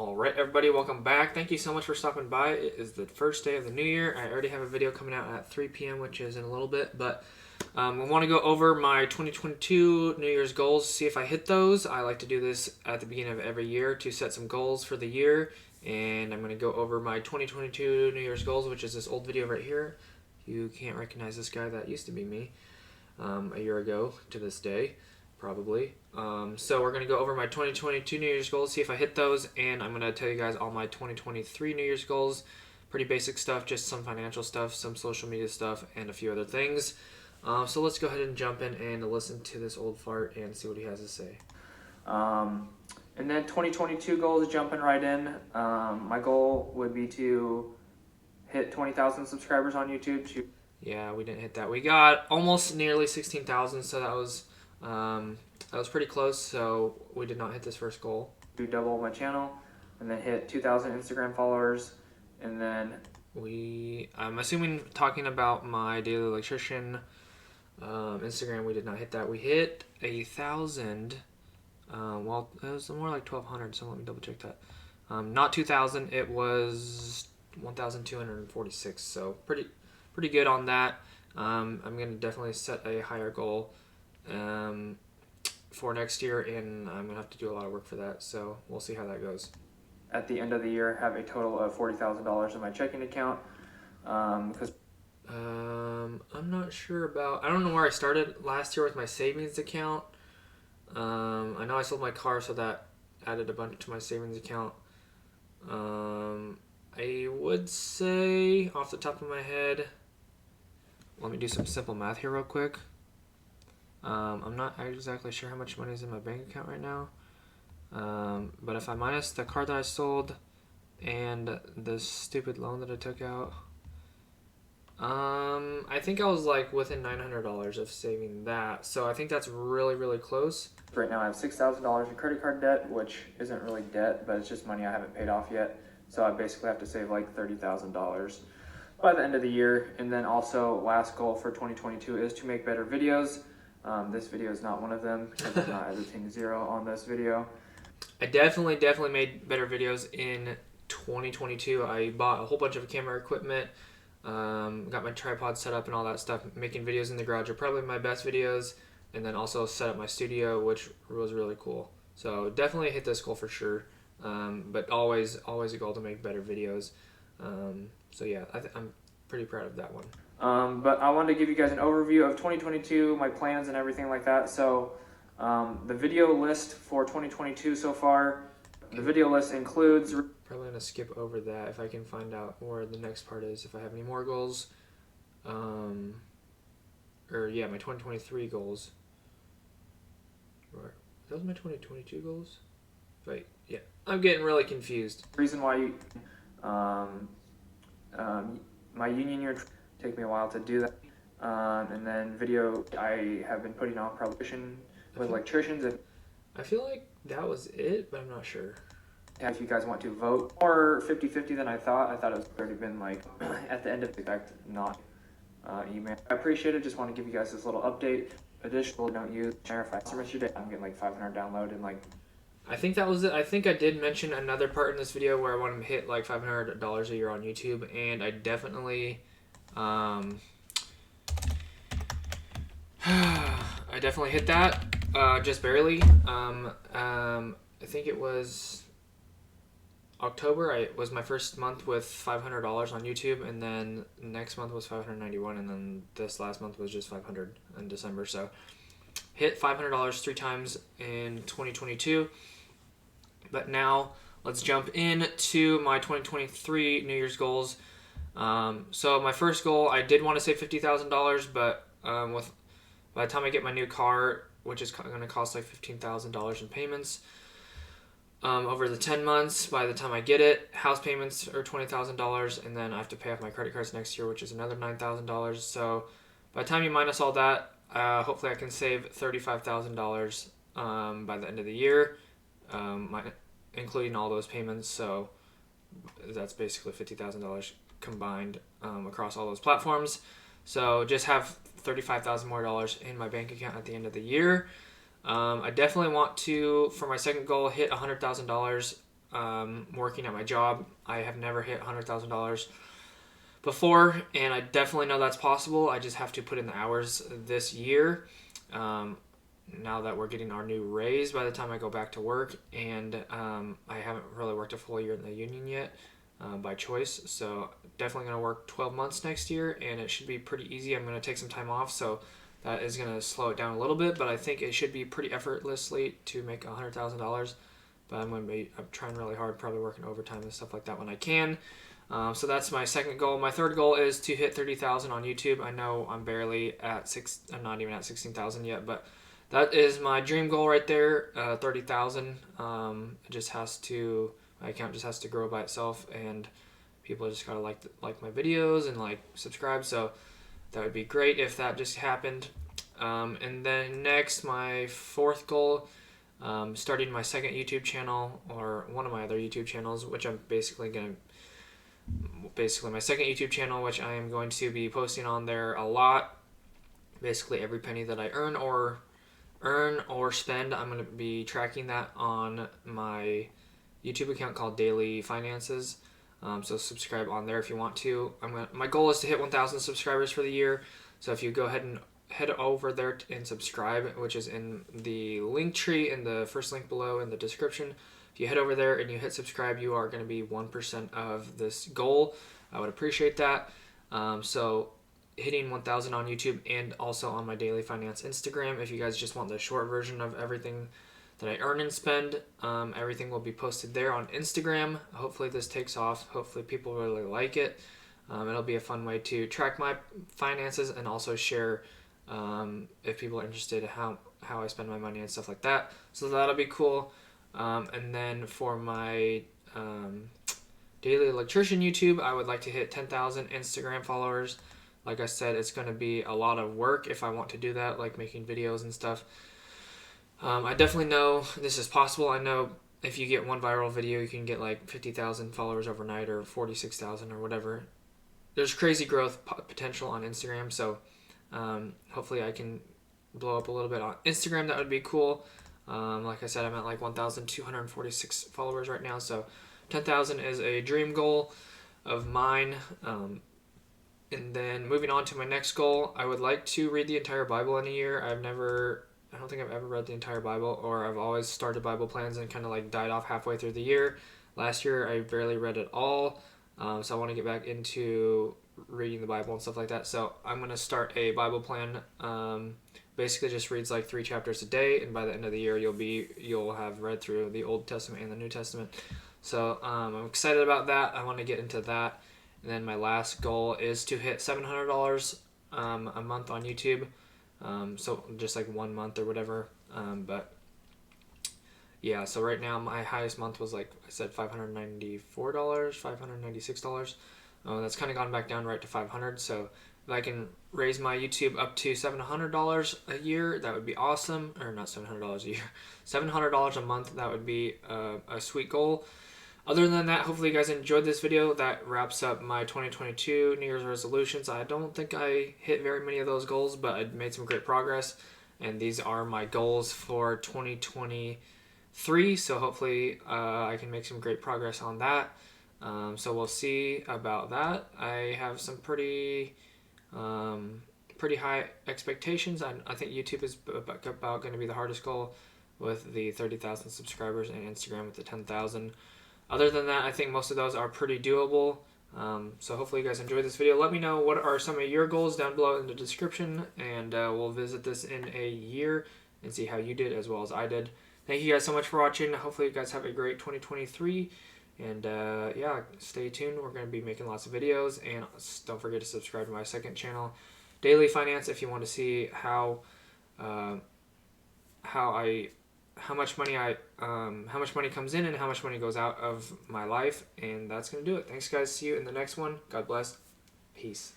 Alright everybody, welcome back. Thank you so much for stopping by. It is the first day of the new year. I already have a video coming out at 3 p.m. which is in a little bit, but we want to go over my 2022 New Year's goals, see if I hit those. I like to do this at the beginning of every year to set some goals for the year, and I'm going to go over my 2022 New Year's goals, which is this old video right here. You can't recognize this guy, that used to be me a year ago to this day. Probably. So we're going to go over my 2022 New Year's goals, see if I hit those, and I'm going to tell you guys all my 2023 New Year's goals. Pretty basic stuff, just some financial stuff, some social media stuff, and a few other things. So let's go ahead and jump in and listen to this old fart and see what he has to say. And then 2022 goals, jumping right in. My goal would be to hit 20,000 subscribers on YouTube. Yeah, we didn't hit that. We got almost nearly 16,000, so that was pretty close, so we did not hit this first goal. To double my channel, and then hit 2,000 Instagram followers, and then... I'm assuming talking about my daily electrician Instagram, we did not hit that. We hit 1,000, well, it was more like 1,200, so let me double check that. Not 2,000, it was 1,246, so pretty good on that. I'm going to definitely set a higher goal for next year, and I'm going to have to do a lot of work for that, so we'll see how that goes. At the end of the year, have a total of $40,000 in my checking account, because I'm not sure about, I don't know where I started last year with my savings account. I know I sold my car, so that added a bunch to my savings account. I would say, off the top of my head, let me do some simple math here real quick. I'm not exactly sure how much money is in my bank account right now. But if I minus the car that I sold and the stupid loan that I took out, I think I was like within $900 of saving that. So I think that's really, really close. right now I have $6,000 in credit card debt, which isn't really debt, but it's just money I haven't paid off yet. So I basically have to save like $30,000 by the end of the year. And then also, last goal for 2022 is to make better videos. This video is not one of them because I'm not editing zero on this video. I definitely made better videos in 2022. I bought a whole bunch of camera equipment, got my tripod set up and all that stuff. Making videos in the garage are probably my best videos, and then also set up my studio, which was really cool. So definitely hit this goal for sure, but always a goal to make better videos. So yeah, I'm pretty proud of that one. But I wanted to give you guys an overview of 2022, my plans and everything like that. So the video list for 2022 so far, the video list includes... Probably going to skip over that if I can find out where the next part is, if I have any more goals. Or yeah, my 2023 goals. Or, those my 2022 goals? Wait, yeah. I'm getting really confused. Reason why you... my union year... Take me a while to do that, and then video I have been putting on probably with electricians. I feel like that was it, but I'm not sure. If you guys want to vote more 50-50 than I thought it was already been like at the end of the fact, not email. I appreciate it. Just want to give you guys this little update. Additional, don't use share if I submit your day. I'm getting like 500 download and like. I think that was it. I think I did mention another part in this video where I want to hit like $500 a year on YouTube, and I definitely. I definitely hit that, just barely. I think it was October. It was my first month with $500 on YouTube, and then next month was $591, and then this last month was just 500 in December. So hit $500 3 times in 2022. But now let's jump into my 2023 New Year's goals. So my first goal, I did want to save $50,000, but by the time I get my new car, which is going to cost like $15,000 in payments over the 10 months, by the time I get it, house payments are $20,000, and then I have to pay off my credit cards next year, which is another $9,000. So by the time you minus all that, hopefully I can save $35,000 by the end of the year, including all those payments. So that's basically $50,000 combined across all those platforms. So just have $35,000 more in my bank account at the end of the year. I definitely want to, for my second goal, hit $100,000 working at my job. I have never hit $100,000 before, and I definitely know that's possible. I just have to put in the hours this year. Now that we're getting our new raise by the time I go back to work, and I haven't really worked a full year in the union yet by choice, so definitely going to work 12 months next year, and it should be pretty easy. I'm going to take some time off, so that is going to slow it down a little bit, but I think it should be pretty effortlessly to make $100,000. But I'm trying really hard, probably working overtime and stuff like that when I can. So that's my second goal. My third goal is to hit 30,000 on YouTube. I know I'm barely at I'm not even at 16,000 yet, but that is my dream goal right there. 30,000. It just has to, my account just has to grow by itself, and people just gotta like my videos and like subscribe. So that would be great if that just happened. And then next, my fourth goal, starting my second YouTube channel, or one of my other YouTube channels, which I'm basically my second YouTube channel, which I am going to be posting on there a lot. Basically every penny that I earn or spend, I'm going to be tracking that on my YouTube account called Daily Finances. So subscribe on there if you want to. My goal is to hit 1,000 subscribers for the year. So if you go ahead and head over there and subscribe, which is in the link tree in the first link below in the description. If you head over there and you hit subscribe, you are going to be 1% of this goal. I would appreciate that. So hitting 1,000 on YouTube and also on my Daily Finance Instagram. If you guys just want the short version of everything that I earn and spend, everything will be posted there on Instagram. Hopefully this takes off. Hopefully people really like it. It'll be a fun way to track my finances and also share if people are interested in how I spend my money and stuff like that. So that'll be cool. And then for my Daily Electrician YouTube, I would like to hit 10,000 Instagram followers. Like I said, it's going to be a lot of work if I want to do that, like making videos and stuff. I definitely know this is possible. I know if you get one viral video, you can get like 50,000 followers overnight, or 46,000 or whatever. There's crazy growth potential on Instagram, so hopefully I can blow up a little bit on Instagram. That would be cool. Like I said, I'm at like 1,246 followers right now, so 10,000 is a dream goal of mine. And then moving on to my next goal, I would like to read the entire Bible in a year. I don't think I've ever read the entire Bible, or I've always started Bible plans and kind of like died off halfway through the year. Last year, I barely read it all, so I want to get back into reading the Bible and stuff like that. So I'm going to start a Bible plan. Basically just reads like 3 chapters a day, and by the end of the year, you'll have read through the Old Testament and the New Testament. So I'm excited about that. I want to get into that. And then my last goal is to hit $700 a month on YouTube. So just like 1 month or whatever. But yeah, so right now my highest month was, like I said, $594, $596. That's kind of gone back down right to $500. So if I can raise my YouTube up to $700 a year, that would be awesome. Or not $700 a year, $700 a month. That would be a sweet goal. Other than that, hopefully you guys enjoyed this video. That wraps up my 2022 New Year's resolutions. I don't think I hit very many of those goals, but I made some great progress. And these are my goals for 2023. So hopefully I can make some great progress on that. So we'll see about that. I have some pretty high expectations. I think YouTube is about going to be the hardest goal, with the 30,000 subscribers, and Instagram with the 10,000. Other than that, I think most of those are pretty doable. So hopefully you guys enjoyed this video. Let me know what are some of your goals down below in the description, and we'll visit this in a year and see how you did as well as I did. Thank you guys so much for watching. Hopefully you guys have a great 2023. And yeah, stay tuned. We're going to be making lots of videos. And don't forget to subscribe to my second channel, Daily Finance, if you want to see how much money comes in and how much money goes out of my life. And that's going to do it. Thanks guys. See you in the next one. God bless. Peace.